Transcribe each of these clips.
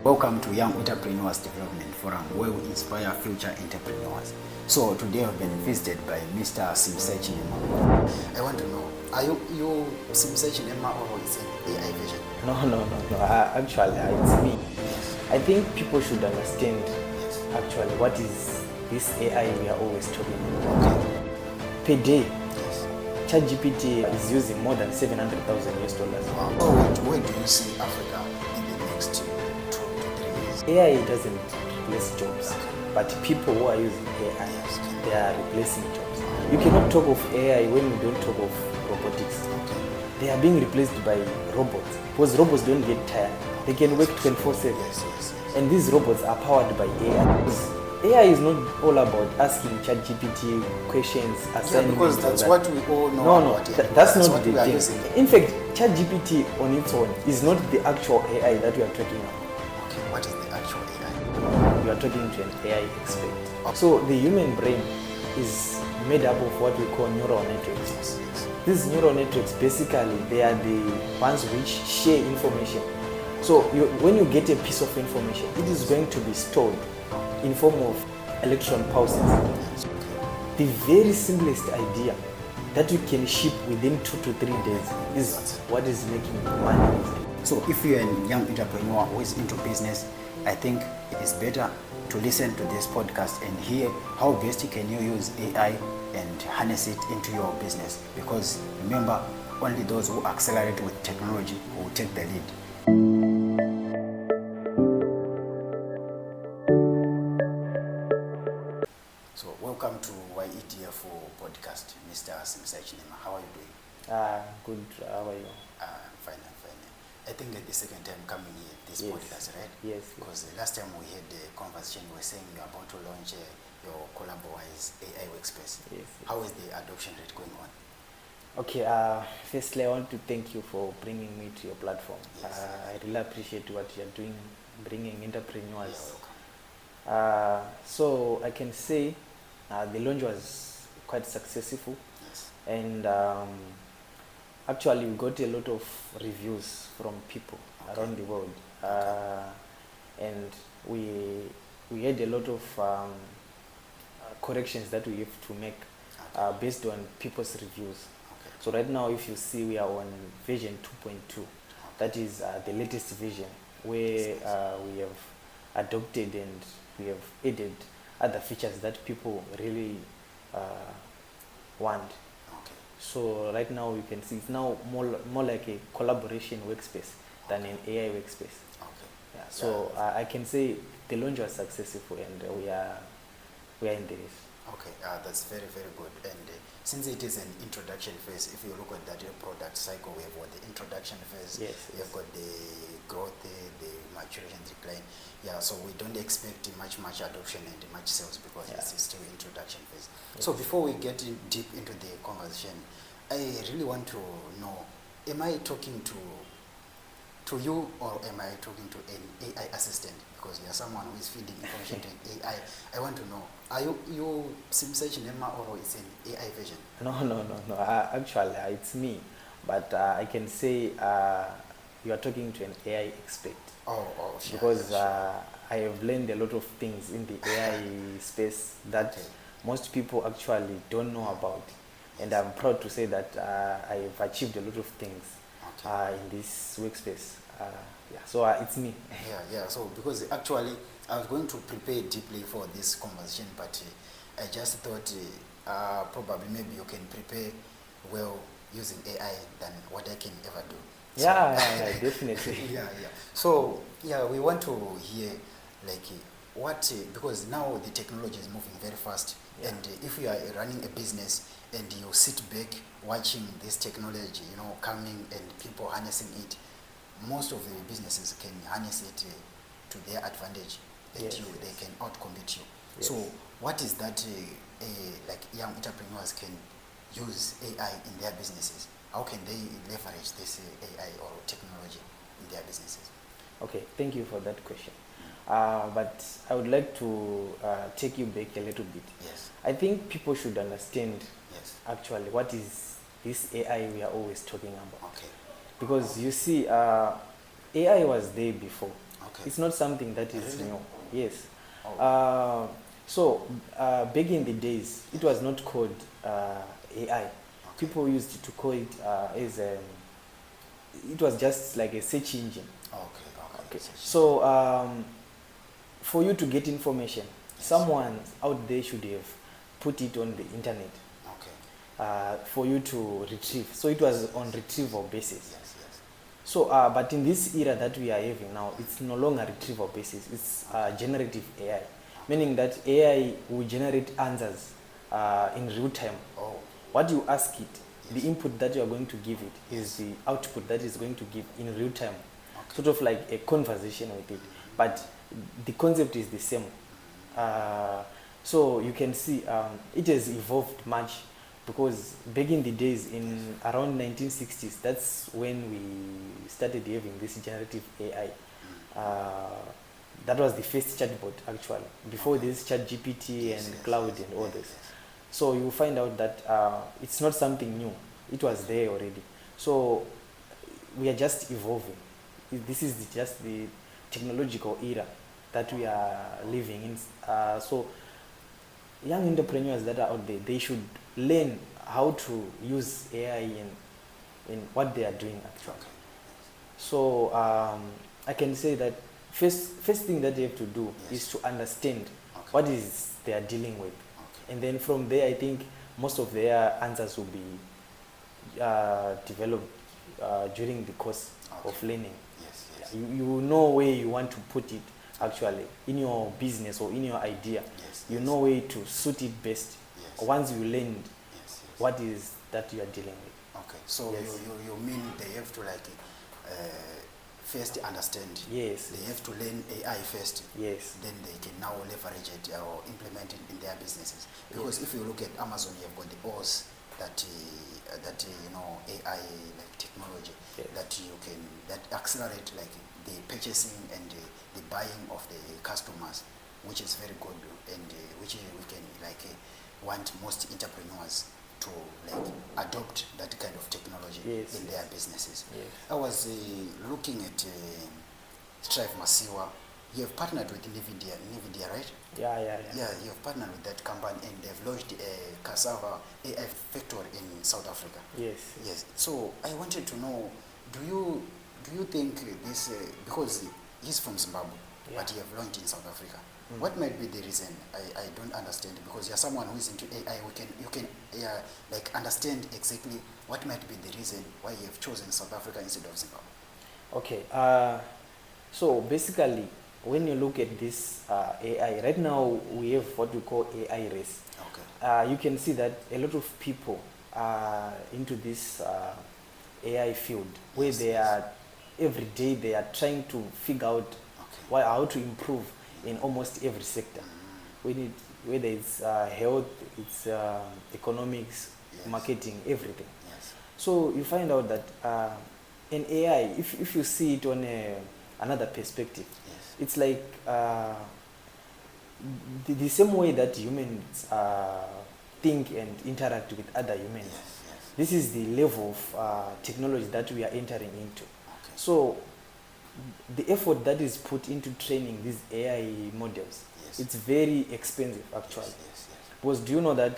Welcome to Young Entrepreneurs Development Forum, where we inspire future entrepreneurs. So today I've been visited by Mr. Simsechi Nema. I want to know, are you Simsechi Nema or is it AI vision? No. Actually, it's me. I think people should understand actually what is this AI we are always talking about. Per day, ChatGPT is using more than $700,000. Wow. So where do you see Africa in the next 2 to 3 years? AI doesn't replace jobs, but people who are using AI, they are replacing jobs. You cannot talk of AI when you don't talk of robotics. They are being replaced by robots because robots don't get tired. They can work 24/7. And these robots are powered by AI. AI is not all about asking ChatGPT questions, assigning. Because that's what we all know. That's not the thing. In fact, ChatGPT on its own is not the actual AI that we are talking about. Okay, what is the actual AI? We are talking to an AI expert. So the human brain is made up of what we call neural networks. These neural networks, basically, they are the ones which share information. So when you get a piece of information, it is going to be stored in form of electron pulses. The very simplest idea that you can ship within 2 to 3 days is what is making money. So if you're a young entrepreneur who is into business, I think it is better to listen to this podcast and hear how best can you use AI and harness it into your business. Because remember, only those who accelerate with technology will take the lead. So welcome to YEDF podcast, Mr. Simsechi Nema. How are you doing? Good. How are you? I'm fine. I think it's the second time coming here, this podcast, right? Yes. Because the last time we had the conversation, you were saying you're about to launch your CollaborWise AI workspace. Yes. How is the adoption rate going on? Okay. Firstly, I want to thank you for bringing me to your platform. Yes. I really appreciate what you're doing, bringing entrepreneurs. You're welcome. So I can say the launch was quite successful. Yes. And actually we got a lot of reviews from people around the world, and we had a lot of corrections that we have to make based on people's reviews. So right now, if you see, we are on version 2.2. That is the latest version where we have adopted and we have added other features that people really want. So right now you can see it's now more like a collaboration workspace than an AI workspace. Yeah. So I can say the launch was successful and we are in the race. Okay, that's very good. And since it is an introduction phase, if you look at that product cycle, we have got the introduction phase. We have got the growth, the maturation, decline. Yeah, so we don't expect much adoption and much sales because it's still introduction phase. So before we get deep into the conversation, I really want to know, am I talking to you or am I talking to an AI assistant? Because you are someone who is feeding information to an AI. I want to know, are you Simsechi Nema or is it an AI version? No. Actually, it's me. But I can say you are talking to an AI expert. Sure. Because I have learned a lot of things in the AI space that most people actually don't know about. And I'm proud to say that I have achieved a lot of things in this workspace. So it's me. Yeah. So because actually I was going to prepare deeply for this conversation, but I just thought probably maybe you can prepare well using AI than what I can ever do. So, Definitely. So we want to hear like what because now the technology is moving very fast, and if you are running a business and you sit back watching this technology, coming and people harnessing it, most of the businesses can harness it to their advantage, and they can outcompete you. So what is that like young entrepreneurs can use AI in their businesses? How can they leverage this AI or technology in their businesses? Okay, thank you for that question. But I would like to take you back a little bit. Yes. I think people should understand actually what is this AI we are always talking about. Okay. Because you see, AI was there before. Okay. It's not something that is Really? new. Yes. Oh. Back in the days, it was not called AI. Okay. People used to call it it was just like a search engine. Okay. Okay. So for you to get information, Yes. someone out there should have put it on the internet Okay. for you to retrieve. So it was on retrieval basis. Yes. So, but in this era that we are having now, it's no longer retrieval basis. It's generative AI, meaning that AI will generate answers in real time. Oh. What you ask it, Yes. the input that you are going to give it is the output that is going to give in real time, Okay. sort of like a conversation with it. But the concept is the same. So you can see it has evolved much, because back in the days, in around 1960s, that's when we started having this generative AI. That was the first chatbot, actually. Before this, ChatGPT and Cloud and all this. So you find out that it's not something new. It was there already. So we are just evolving. This is just the technological era that we are living in. So young entrepreneurs that are out there, they should learn how to use AI in what they are doing, actually. Okay. So I can say that first thing that you have to do Yes. is to understand Okay. what is they are dealing with. Okay. And then from there, I think most of their answers will be developed during the course of Okay. learning. Yes. You know where you want to put it, actually, in your business or in your idea. Yes. You know where to suit it best. Yes. Once you learned Yes. what is that you are dealing with. Okay. So Yes. you mean they have to first understand. Yes. They have to learn AI first. Yes. Then they can now leverage it or implement it in their businesses. Because if you look at Amazon, you've got the OS that AI like technology Yes. that accelerate like the purchasing and the buying of the customers, which is very good, and which we can want most entrepreneurs to adopt that kind of technology Yes. in their businesses. Yes. I was looking at Strive Masiwa. You have partnered with NVIDIA, right? Yeah. Yeah, you have partnered with that company, and they've launched a cassava AI factory in South Africa. Yes. Yes. So I wanted to know, do you think this because he's from Zimbabwe, Yeah. but you have launched in South Africa? What might be the reason? I don't understand, because you're someone who is into AI. You can understand exactly what might be the reason why you have chosen South Africa instead of Zimbabwe. Okay. So basically, when you look at this AI, right now we have what we call AI race. Okay. You can see that a lot of people are into this AI field, where Yes, they yes. are every day they are trying to figure out Okay. how to improve in almost every sector. Whether it's health, it's economics, Yes. marketing, everything. Yes. So you find out that in AI, if you see it on another perspective, Yes. it's like the same way that humans think and interact with other humans. Yes. This is the level of technology that we are entering into. Okay. So the effort that is put into training these AI models, Yes. it's very expensive, actually. Yes. Because do you know that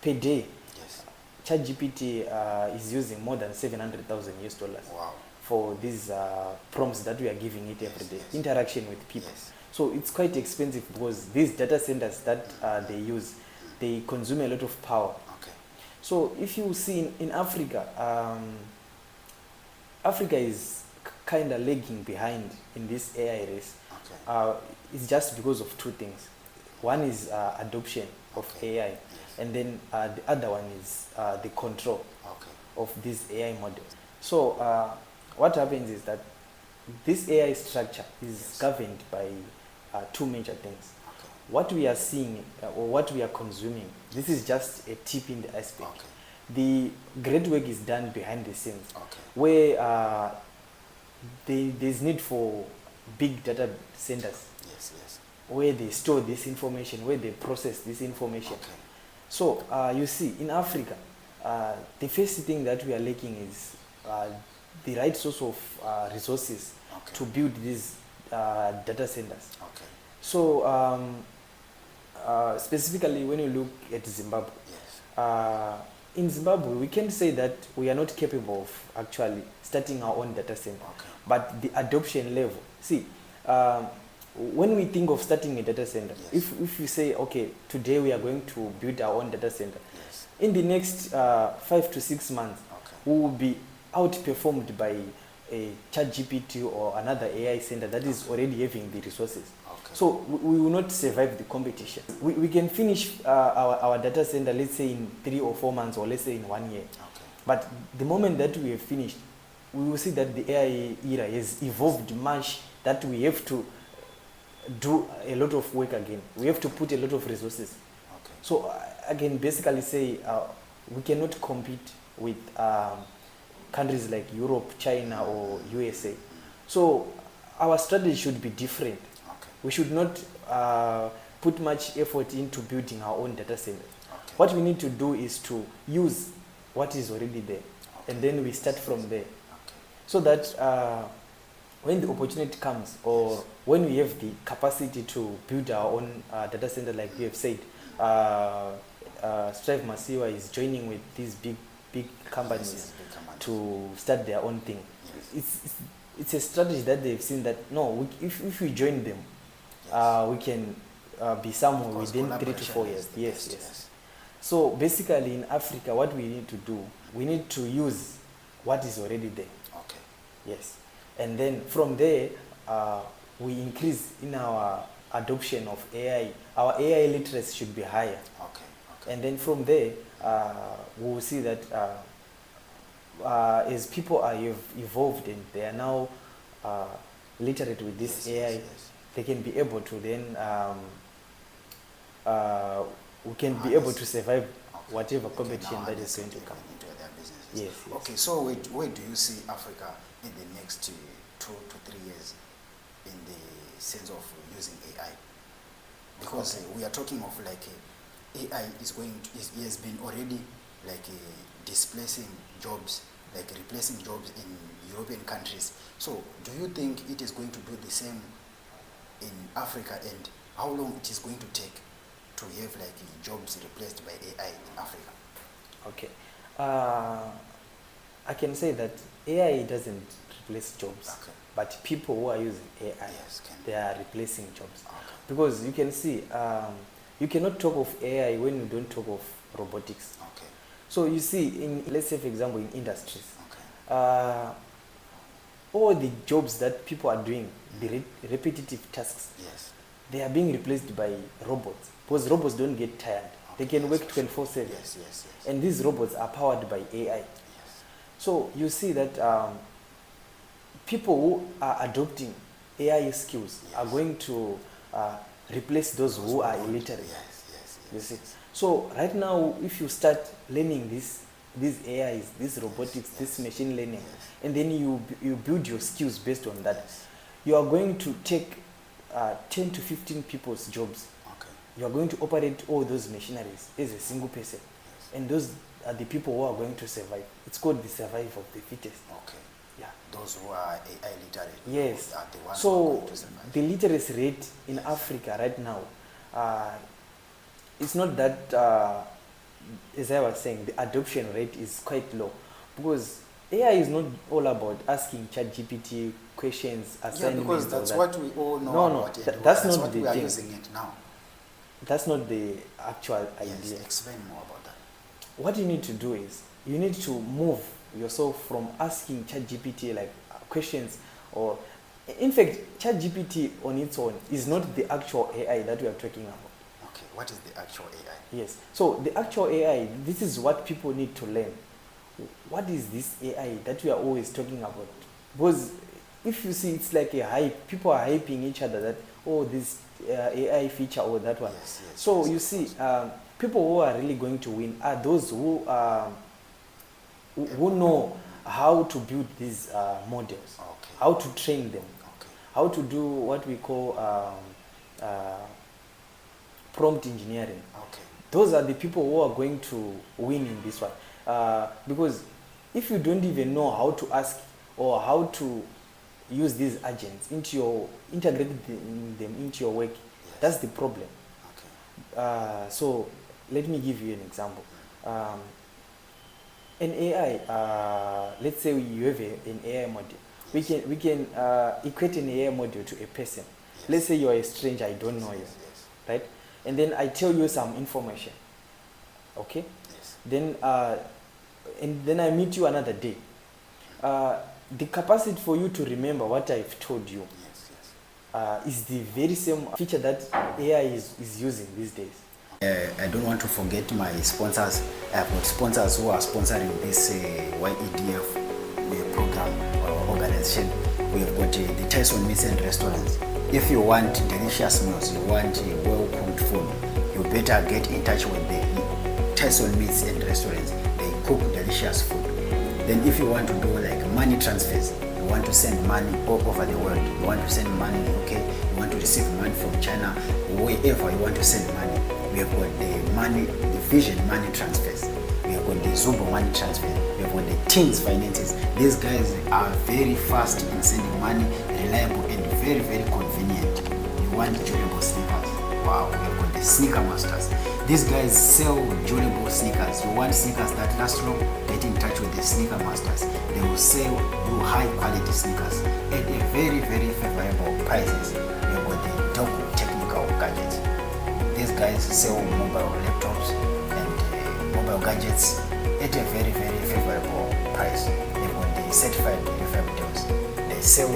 per day, Yes. ChatGPT is using more than $700,000 Wow. for these prompts that we are giving it every day, Yes. interaction with people. Yes. So it's quite expensive, because these data centers that they use, they consume a lot of power. Okay. So if you see in Africa, Africa is kind of lagging behind in this AI race. Okay. It's just because of two things. One is adoption of Okay. AI, Yes. and then the other one is the control Okay. of these AI models. So what happens is that this AI structure is Yes. governed by two major things. Okay. What we are seeing or what we are consuming, this is just a tip in the iceberg. Okay. The great work is done behind the scenes, Okay. where there's need for big data centers, Yes. where they store this information, where they process this information. Okay. So you see, in Africa, the first thing that we are lacking is the right source of resources Okay. to build these data centers. Okay. So specifically when you look at Zimbabwe, Yes. in Zimbabwe we can say that we are not capable of actually starting our own data center. Okay. But the adoption level, see, when we think of starting a data center, Yes. if you say, okay, today we are going to build our own data center, Yes. in the next 5 to 6 months, Okay. we will be outperformed by a ChatGPT or another AI center that is already having the resources. Okay. So we will not survive the competition. We can finish our data center, let's say in 3 or 4 months, or let's say in 1 year. Okay. But the moment that we have finished, we will see that the AI era has evolved much, that we have to do a lot of work again. We have to put a lot of resources. Okay. So I can basically say we cannot compete with countries like Europe, China, or USA. So our strategy should be different. Okay. We should not put much effort into building our own data center. Okay. What we need to do is to use what is already there, Okay. and then we start from there, Okay. so that when the opportunity comes, or Yes. when we have the capacity to build our own data center, like we have said, Strive Masiwa is joining with these big companies Yes, big companies. to start their own thing. Yes. It's a strategy that they've seen that no, if we join them, Yes. we can be somewhere Because within 3 to collaboration 4 is years. the Yes, best, yes. So basically in Africa, what we need to do, we need to use what is already there. Okay. Yes. And then from there, we increase in our adoption of AI. Our AI literacy should be higher. Okay. Okay. And then from there, we will see that as people are evolved and they are now literate with this Yes, AI, yes, yes. they can be able to then, we can be Yes. able to survive Okay. whatever They can competition now that is harness going to it come. into their businesses. Yes, yes. Okay, so where do you see Africa in the next 2 to 3 years in the sense of using AI? Because Okay. we are talking of like AI is has been already like displacing jobs, like replacing jobs in European countries. So do you think it is going to do the same in Africa, and how long it is going to take to have like jobs replaced by AI in Africa? Okay. I can say that AI doesn't replace jobs, Okay. but people who are using AI, Yes, can they are replacing jobs. Okay. Because you can see, you cannot talk of AI when you don't talk of robotics. Okay. So you see, in, let's say for example, in industries, Okay. all the jobs that people are doing, the repetitive tasks, Yes. they are being replaced by robots. Because robots don't get tired. They Okay, can yes, work for sure. 24/7. Yes, yes, yes. And these robots are powered by AI. Yes. So you see that people who are adopting AI skills are Yes. going to replace those who are don't. illiterate. Yes, yes, You yes. see. yes. So right now, if you start learning these AIs, these robotics, Yes, this yes. machine learning, Yes. and then you build your skills based on that, Yes. you are going to take 10 to 15 people's jobs. Okay. You are going to operate all those machineries as a single person, Yes. and those are the people who are going to survive. It's called the survival of the fittest. Okay. Yeah. Those who are AI literate. Yes. Are the ones who are So going to survive. the literacy rate in Yes. Africa right now, it's not that, as I was saying, the adoption rate is quite low, because AI is not all about asking ChatGPT questions, Yeah, assignments. because or that's that. what we all know No, no, about it. that's That's not what the we are thing. using it now. That's not the actual Yes, idea. explain more about that. What you need to do is you need to move yourself from asking ChatGPT like questions, or in fact ChatGPT on its own is not the actual AI that we are talking about. Okay, what is the actual AI? Yes. So the actual AI, this is what people need to learn. What is this AI that we are always talking about? Because if you see, it's like a hype. People are hyping each other that, oh, this AI feature or that one. Yes, yes, So yes, you of see, course. people who are really going to win are those who know how to build these models, Okay. how to train them, Okay. how to do what we call prompt engineering. Okay. Those are the people who are going to win in this one. Because if you don't even know how to ask or how to use these agents into your, integrate them into your work. Yes. That's the problem. Okay. So let me give you an example. An AI, let's say you have an AI model. Yes. We can equate an AI model to a person. Yes. Let's say you are a stranger, I don't know you, Yes. right? And then I tell you some information, okay? Yes. Then and then I meet you another day. The capacity for you to remember what I've told you Yes. Yes. is the very same feature that AI is using these days. I don't want to forget my sponsors. I have got sponsors who are sponsoring this YEDF program or organization. We have got the Tyson Meats and Restaurants. If you want delicious meals, you want well-cooked food, you better get in touch with the Tyson Meats and Restaurants. They cook delicious food. Then if you want to do like money transfers, you want to send money all over the world, you want to send money in UK, you want to receive money from China, wherever you want to send money, we have got the Vision money transfers, we have got the Zubo money transfer, we have got the Teams finances. These guys are very fast in sending money, reliable and very, very convenient. You want durable sneakers? Wow, we have got the Sneaker Masters. These guys sell durable sneakers. You want sneakers that last long? Get in touch with the Sneaker Masters. They will sell you high quality sneakers at a very, very favorable prices. We have got the Doku Technical Gadgets. These guys sell mobile laptops and mobile gadgets at a very, very favorable price. They've got the certified refurbished. They sell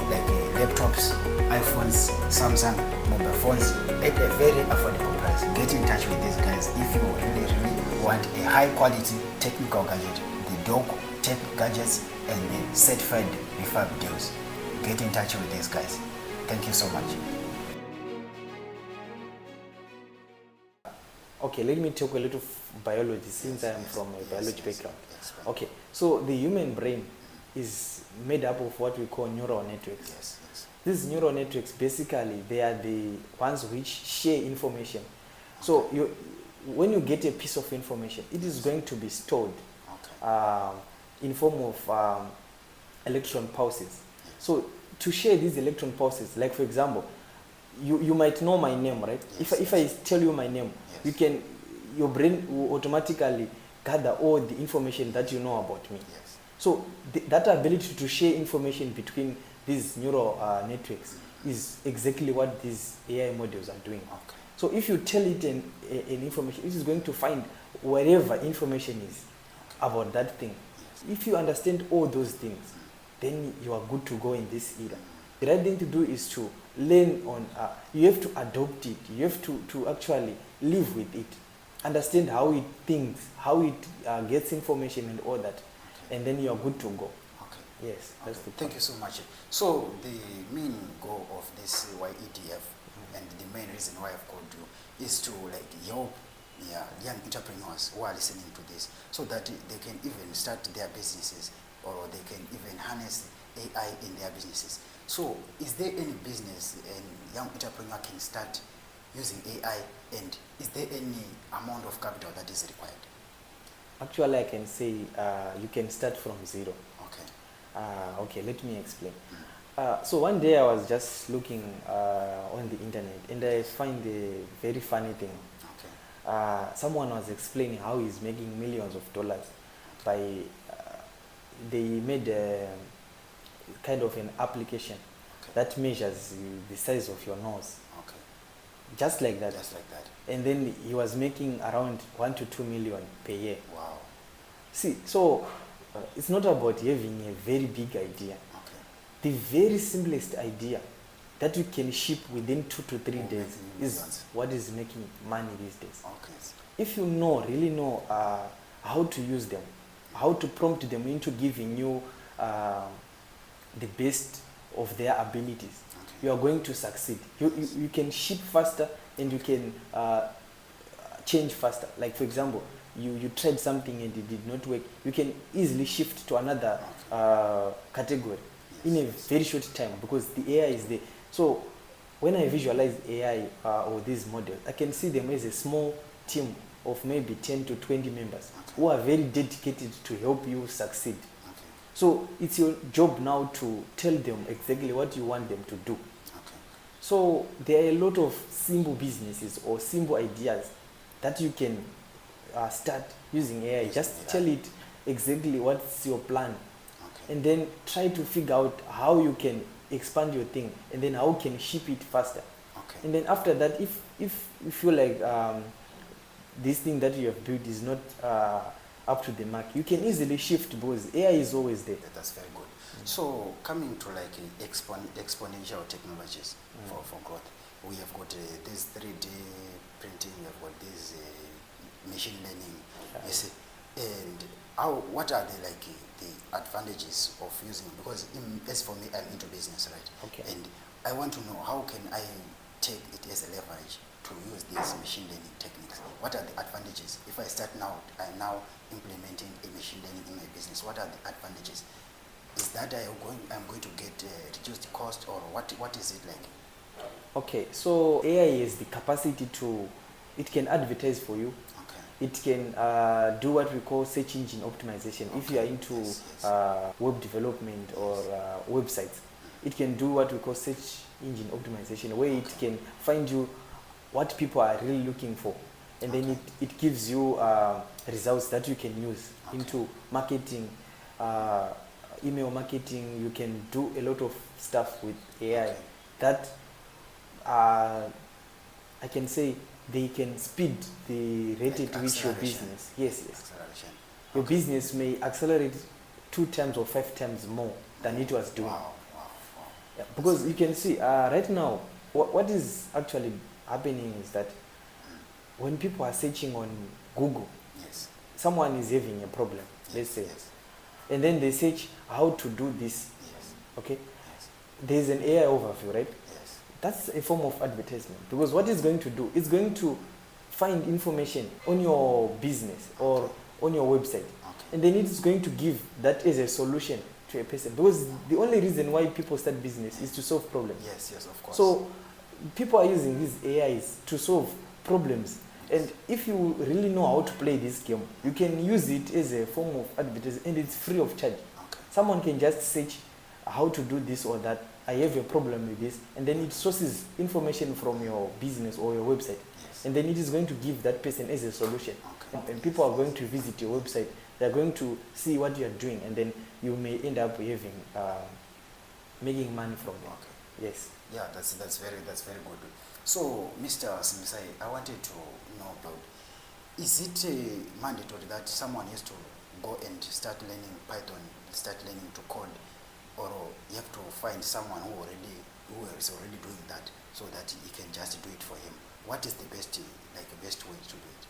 like laptops, iPhones, Samsung mobile phones at a very affordable price. Get in touch with these guys if you really want a high quality technical gadget. The Doku Tech Gadgets and the certified refurb deals. Get in touch with these guys. Thank you so much. Okay, let me talk a little biology since I am from a biology background. Okay, so the human brain is made up of what we call neural networks. Yes, yes. These neural networks, basically, they are the ones which share information. So when you get a piece of information, it is going to be stored in form of electron pulses. So to share these electron pulses, like for example, you might know my name, right? Yes, if I tell you my name, yes. Your brain will automatically gather all the information that you know about me. Yes. So that ability to share information between these neural networks is exactly what these AI models are doing. Okay. So if you tell it an information, it is going to find wherever information is about that thing. Yes. If you understand all those things, then you are good to go in this era. The right thing to do is to learn on, you have to adopt it, you have to actually live with it, understand how it thinks, how it gets information and all that, and then you are good to go. Okay. Yes, that's the Thank you so much. So the main goal of this YEDF and the main reason why I've called you is to help young entrepreneurs who are listening to this so that they can even start their businesses or they can even harness AI in their businesses. So is there any business a young entrepreneur can start using AI, and is there any amount of capital that is required? Actually, I can say you can start from zero. Okay. Okay, let me explain. So one day I was just looking on the internet and I find a very funny thing. Okay. Someone was explaining how he's making millions of dollars by, they made a kind of an application that measures the size of your nose. Okay. Just like that. Just like that. And then he was making around 1 to 2 million per year. Wow. See, so it's not about having a very big idea. Okay. The very simplest idea that you can ship within 2 to 3 days is what is making money these days. Okay. If you really know how to use them, how to prompt them into giving you the best of their abilities, you are going to succeed. You can ship faster and you can change faster. Like for example, you tried something and it did not work, you can easily shift to another category in a very short time because the AI is there. So when I visualize AI or these models, I can see them as a small team of maybe 10 to 20 members who are very dedicated to help you succeed. So it's your job now to tell them exactly what you want them to do. Okay. So there are a lot of simple businesses or simple ideas that you can start using AI. Using Just AI. tell it exactly what's your plan, Okay. and then try to figure out how you can expand your thing, and then how you can ship it faster. Okay. And then after that, if you feel like this thing that you have built is not up to the mark, you can easily shift because AI is always there. That's very good. So coming to like exponential technologies for growth, we have got this 3D printing, we have got this machine learning, you see, and what are the advantages of using, because as for me, I'm into business, right? Okay. And I want to know how can I take it as a leverage to use these machine learning techniques. What are the advantages? If I start now, I'm now implementing a machine learning in my business, what are the advantages? Is that I'm going to get reduced cost, or what is it like? Okay, so AI has the capacity to, it can advertise for you. Okay. It can do what we call search engine optimization. Okay. If you are into Yes. web development or websites, it can do what we call search engine optimization, where it can find you what people are really looking for, and then Okay. it gives you results that you can use Okay. into marketing, email marketing. You can do a lot of stuff with AI Okay. that I can say they can speed the rate Like at which your acceleration. business, yes, Acceleration. your Okay. business may accelerate 2 times or 5 times more than it was doing. Wow. Yeah, because you can see right now, what is actually happening is that when people are searching on Google, Yes. someone is having a problem, let's say, Yes. and then they search how to do this, Yes. okay? Yes. There's an AI overview, right? Yes. That's a form of advertisement, because what it's going to do, it's going to find information on your business or on your website, Okay. and then it's going to give that as a solution to a person, because the only reason why people start business is to solve problems. Yes. Yes. Of course. So people are using these AIs to solve problems, and if you really know how to play this game, you can use it as a form of advertising, and it's free of charge. Okay. Someone can just search how to do this or that. I have a problem with this, and then it sources information from your business or your website, Yes. and then it is going to give that person as a solution. Okay. And people are going to visit your website. They're going to see what you are doing, and then you may end up having making money from them. Okay. Yes. Yeah, that's very good. So, Mr. Simisai, I wanted to know about, is it mandatory that someone has to go and start learning Python, start learning to code, or you have to find someone who is already doing that, so that he can just do it for him? What is the best way to do it?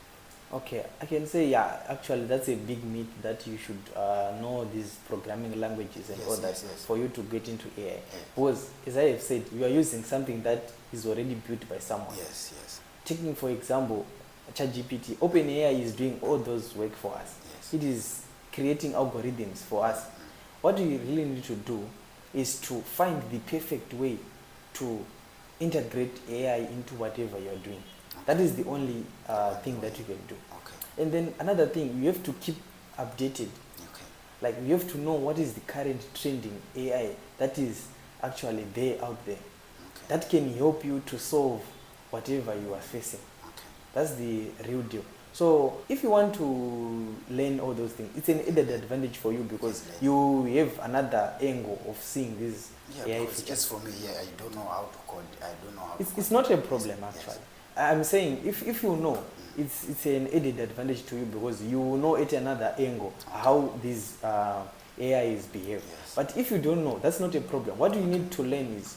Okay, I can say, yeah, actually that's a big myth that you should know these programming languages and Yes, all that yes. for you to get into AI. Yeah. Because, as I have said, you are using something that is already built by someone. Yes, yes, Taking, for example, ChatGPT, OpenAI is doing all those work for us. yes. It is creating algorithms for us. What you really need to do is to find the perfect way to integrate AI into whatever you are doing. That is the only thing that you can do. Okay, And then another thing, you have to keep updated. okay, Like, you have to know what is the current trending AI that is actually there out there. okay, That can help you to solve whatever you are facing. okay. That's the real deal. So if you want to learn all those things, it's an added advantage for you, because Yes, you have another angle of seeing these Yeah, AI because features. just for me, I don't know how to code. I don't know how to code. It's not a problem, Yes. actually. I'm saying if you know, it's an added advantage to you, because you know at another angle how these AIs behave. Yes. But if you don't know, that's not a problem. What you need to learn is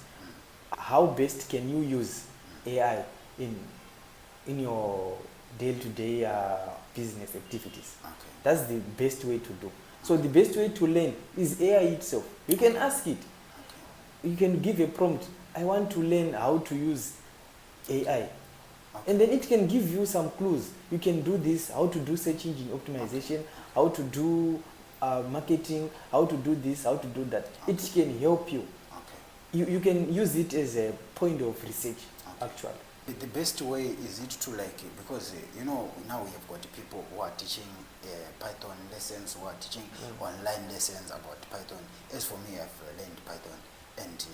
how best can you use AI in your day-to-day business activities. Okay. That's the best way to do. So the best way to learn is AI itself. You can ask it. Okay. You can give a prompt. I want to learn how to use AI. Okay. And then it can give you some clues. You can do this, how to do search engine optimization, how to do marketing, how to do this, how to do that. It can help you. Okay. You can use it as a point of research, Okay. actually. the best way is it to like, because now we have got people who are teaching Python lessons, who are teaching online lessons about Python. As for me, I've learned Python, and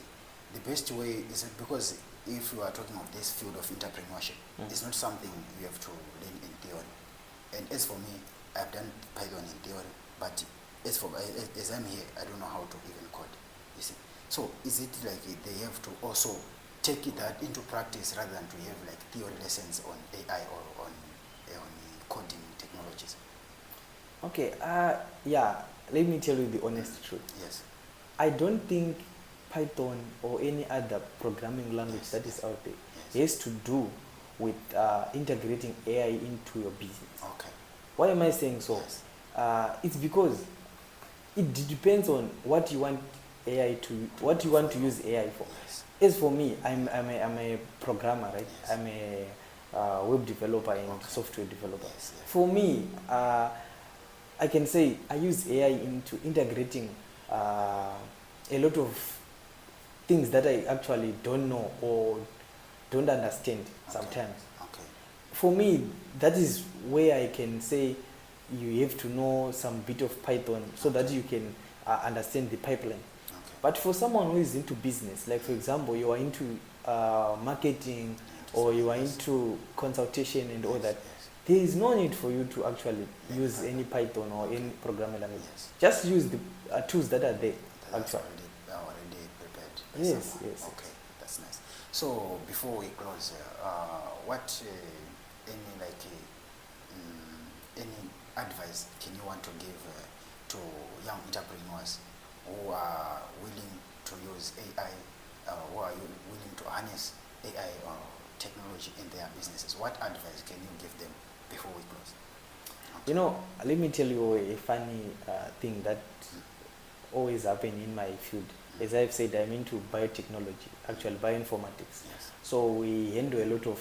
the best way is because if you are talking of this field of entrepreneurship, it's not something you have to learn in theory. And as for me, I've done Python in theory, but as I'm here, I don't know how to even code. You see, so is it like they have to also take that into practice rather than to have like theory lessons on AI or on coding technologies? Okay, yeah, let me tell you the honest truth. Yes. I don't think Python or any other programming language that is out there has to do with integrating AI into your business. Okay. Why am I saying so? Yes. It's because it depends on what you want what you want to use AI for. Yes. As for me, I'm a programmer, right? Yes. I'm a web developer and software developer. Yes, yes. For me, I can say I use AI into integrating a lot of things that I actually don't know or don't understand sometimes. Okay. For me, that is where I can say you have to know some bit of Python so that you can understand the pipeline. But for someone who is into business, like for example, you are into marketing or you are into consultation and all that, there is no need for you to actually use any Python or any programming language. Just use the tools that are there. Actually. Already prepared. Yes. Okay, that's nice. So before we close, what any advice can you want to give to young entrepreneurs who are willing to use AI, who are willing to harness AI or technology in their businesses? What advice can you give them before we close? Okay. Let me tell you a funny thing that always happen in my field. As I've said, I'm into biotechnology, actually bioinformatics. Yes. So we handle a lot of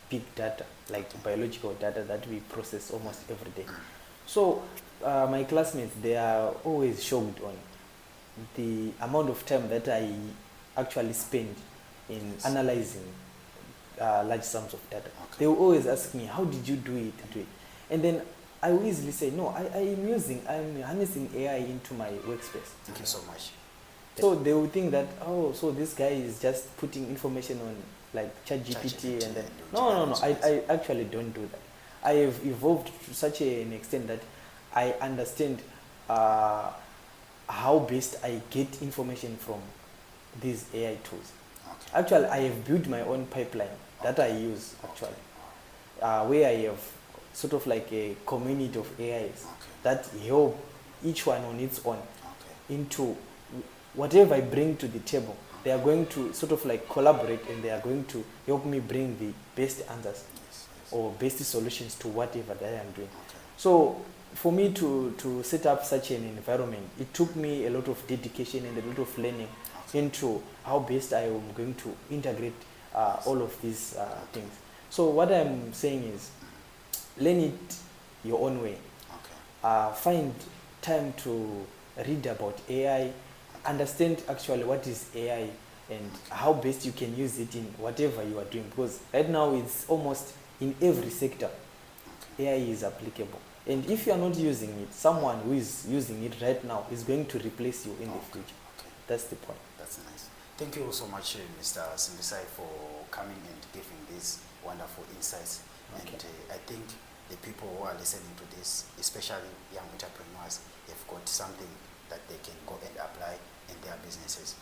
big data, like biological data that we process almost every day. So my classmates, they are always shocked on the amount of time that I actually spend in analyzing large sums of data. Okay. They will always ask me, how did you do it? And then I will easily say, no, I'm harnessing AI into my workspace. Thank you so much. So they will think that, oh, so this guy is just putting information on like ChatGPT and then, no, I actually don't do that. I have evolved to such an extent that I understand how best I get information from these AI tools. Okay. Actually, I have built my own pipeline that I use actually, where I have sort of like a community of AIs that help each one on its own into whatever I bring to the table. They are going to sort of like collaborate and they are going to help me bring the best answers or best solutions to whatever that I am doing. So for me to set up such an environment, it took me a lot of dedication and a lot of learning into how best I am going to integrate all of these things. So what I'm saying is, learn it your own way. Find time to read about AI, understand actually what is AI and how best you can use it in whatever you are doing, because right now it's almost in every sector AI is applicable. And if you are not using it, someone who is using it right now is going to replace you in the future. That's the point. That's nice. Thank you so much, Mr. Simbisai, for coming and giving these wonderful insights. And I think the people who are listening to this, especially young entrepreneurs, have got something that they can go and apply in their businesses.